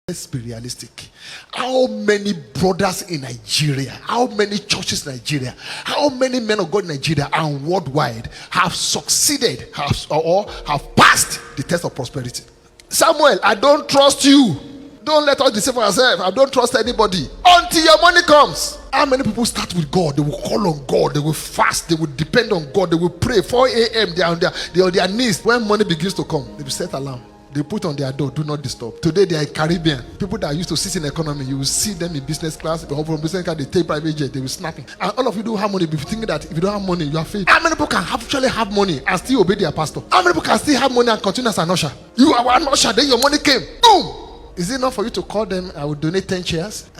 Let's be realistic. How many brothers in Nigeria, how many churches in Nigeria, how many men of God in Nigeria and worldwide have succeeded or have passed the test of prosperity? Samuel, I don't trust you. Don't let us deceive ourselves. I don't trust anybody until your money comes. How many people start with God? They will call on God. They will fast. They will depend on God. They will pray. 4 a.m. They are on their knees. When money begins to come, they will set alarm. They put on their door, do not disturb. Today they are Caribbean. People that are used to sit in economy, you will see them in business class. Or from business class, they take private jet, they will snapping. And all of you don't have money. If you think that if you don't have money, you are failed. How many people can actually have money and still obey their pastor? How many people can still have money and continue as an usher? You are one usher, then your money came. Boom! Is it enough for you to call them? I will donate 10 chairs.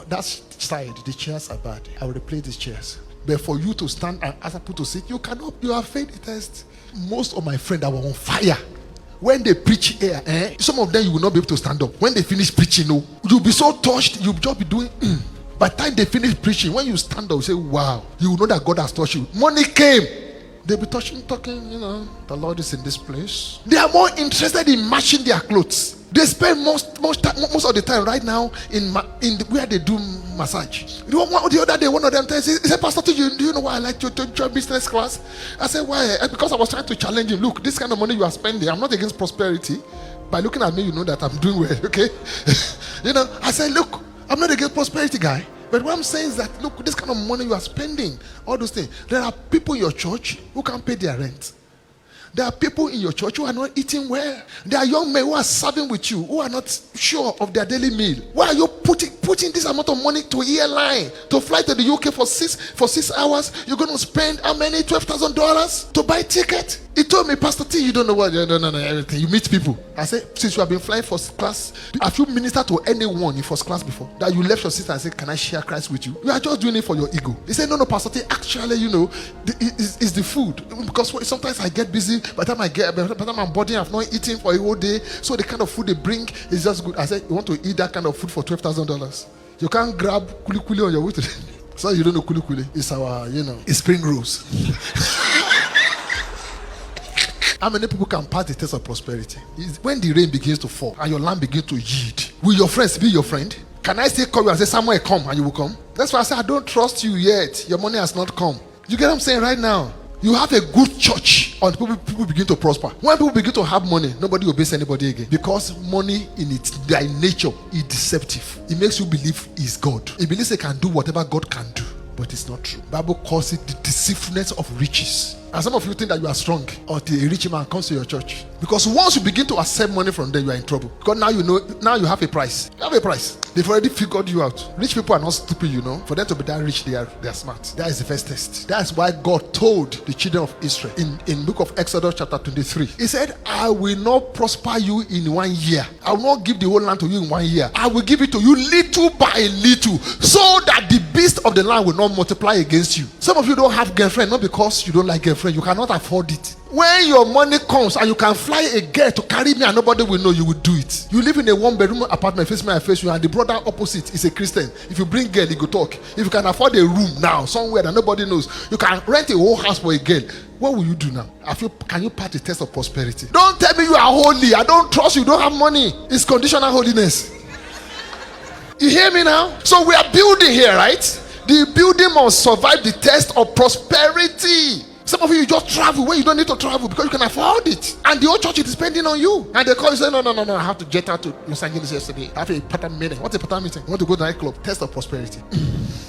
That side, the chairs are bad. I will replace these chairs. But for you to stand and ask people to sit, you cannot. You have failed the test. Most of my friends that were on fire. When they preach here, some of them you will not be able to stand up. When they finish preaching, you'll be so touched, you'll just be doing. By the time they finish preaching, when you stand up, you say, wow, you will know that God has touched you. Money came. They'll be talking, the Lord is in this place. They are more interested in matching their clothes. They spend most of the time right now in where they do massage. The other day, one of them said, he said, Pastor, do you know why I like to join business class? I said, why? Because I was trying to challenge him. Look, this kind of money you are spending, I'm not against prosperity. By looking at me, you know that I'm doing well, okay? I said, look, I'm not against prosperity, guy. But what I'm saying is that, look, this kind of money you are spending, all those things. There are people in your church who can't pay their rent. There are people in your church who are not eating well. There are young men who are serving with you who are not sure of their daily meal. Why are you putting this amount of money to airline to fly to the UK for 6 hours? You're going to spend how many? $12,000 to buy a ticket? He told me, Pastor T, you don't know what, no, everything. You meet people. I said, since you have been flying first class, have you ministered to anyone in first class before? That you left your sister and said, can I share Christ with you? You are just doing it for your ego. He said, no, Pastor T, actually, it's the food. Because sometimes I get busy, by the time I'm boarding, I've not eaten for a whole day. So the kind of food they bring is just good. I said, you want to eat that kind of food for $12,000? You can't grab kuli kuli on your way to the... So you don't know kuli kuli. It's our, it's spring rolls. How many people can pass the test of prosperity? It's when the rain begins to fall and your land begins to yield. Will your friends be your friend? Can I still call you and say, Samuel, come, and you will come? That's why I say, I don't trust you yet. Your money has not come. You get what I'm saying right now? You have a good church until people begin to prosper. When people begin to have money, nobody obeys anybody again. Because money in its by nature is deceptive. It makes you believe it's God. It believes it can do whatever God can do. But it's not true. Bible calls it the deceitfulness of riches. And some of you think that you are strong until a rich man comes to your church. Because once you begin to accept money from them, you are in trouble. Because now you have a price. You have a price. They've already figured you out. Rich people are not stupid, For them to be that rich, they are smart. That is the first test. That is why God told the children of Israel in book of Exodus chapter 23. He said, I will not prosper you in 1 year. I will not give the whole land to you in 1 year. I will give it to you little by little, so that the beast of the land will not multiply against you. Some of you don't have girlfriend, not because you don't like girlfriend. You cannot afford it. When your money comes and you can fly a girl to carry me and nobody will know, you will do it. You live in a 1-bedroom apartment, face me and face you, and the brother opposite is a Christian. If you bring girl, he go talk. If you can afford a room now somewhere that nobody knows, you can rent a whole house for a girl. What will you do now? Can you pass the test of prosperity? Don't tell me you are holy. I don't trust you. You don't have money. It's conditional holiness. You hear me now? So we are building here, right? The building must survive the test of prosperity. Some of you just travel where you don't need to travel because you can afford it. And the whole church is depending on you. And they call you say, no, I have to jet out to Los Angeles yesterday. I have a pattern meeting. What's a pattern meeting? I want to go to the nightclub. Test of prosperity.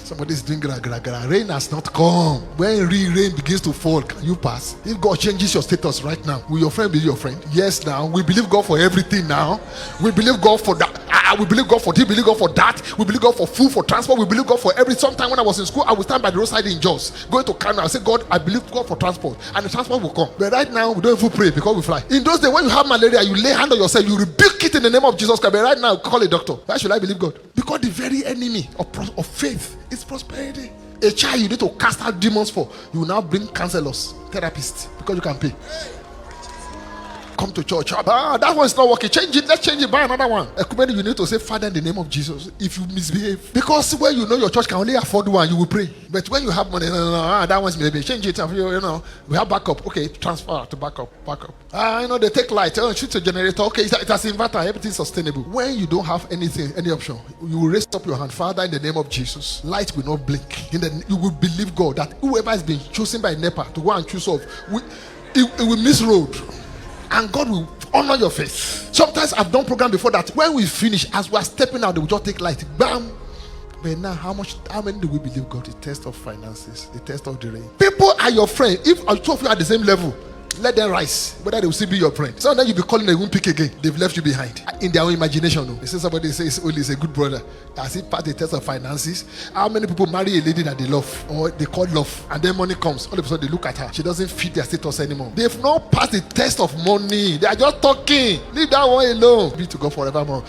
Somebody is doing gra. Rain has not come. When rain begins to fall, can you pass? If God changes your status right now, will your friend be your friend? Yes, now. We believe God for everything now. We believe God for that. We believe God for this, we believe God for that. We believe God for food, for transport. We believe God for every. Sometime when I was in school, I would stand by the roadside in Jos, going to Canada. I say, God, I believe God for transport. And the transport will come. But right now, we don't even pray because we fly. In those days, when you have malaria, you lay hand on yourself, you rebuke it in the name of Jesus Christ. But right now, call a doctor. Why should I believe God? Because the very enemy of faith is prosperity. A child you need to cast out demons for, you will now bring counselors, therapists, because you can pay. come to church. That one's not working. Change it. Let's change it. Buy another one. You need to say, Father, in the name of Jesus, if you misbehave. Because when you know your church can only afford one, you will pray. But when you have money, that one's maybe. Change it. We have backup. Okay, transfer to backup. They take light. Shoot a generator. Okay, it has inverter. Everything's sustainable. When you don't have anything, any option, you will raise up your hand. Father, in the name of Jesus, light will not blink. You will believe God that whoever has been chosen by NEPA to go and choose off, it will miss road. And God will honor your faith. Sometimes I've done program before that when we finish, as we are stepping out, they will just take light. Bam! But now, how many do we believe God? The test of finances, the test of the rain. People are your friend. If two of you are at the same level, let them rise, whether they will still be your friend. So then you'll be calling, they won't pick again. They've left you behind in their own imagination. They say somebody says Oli is a good brother. Has he passed the test of finances? How many people marry a lady that they love or they call love, and then money comes, all of a sudden they look at her, she doesn't fit their status anymore. They've not passed the test of money. They are just talking. Leave that one alone. Be to God forevermore.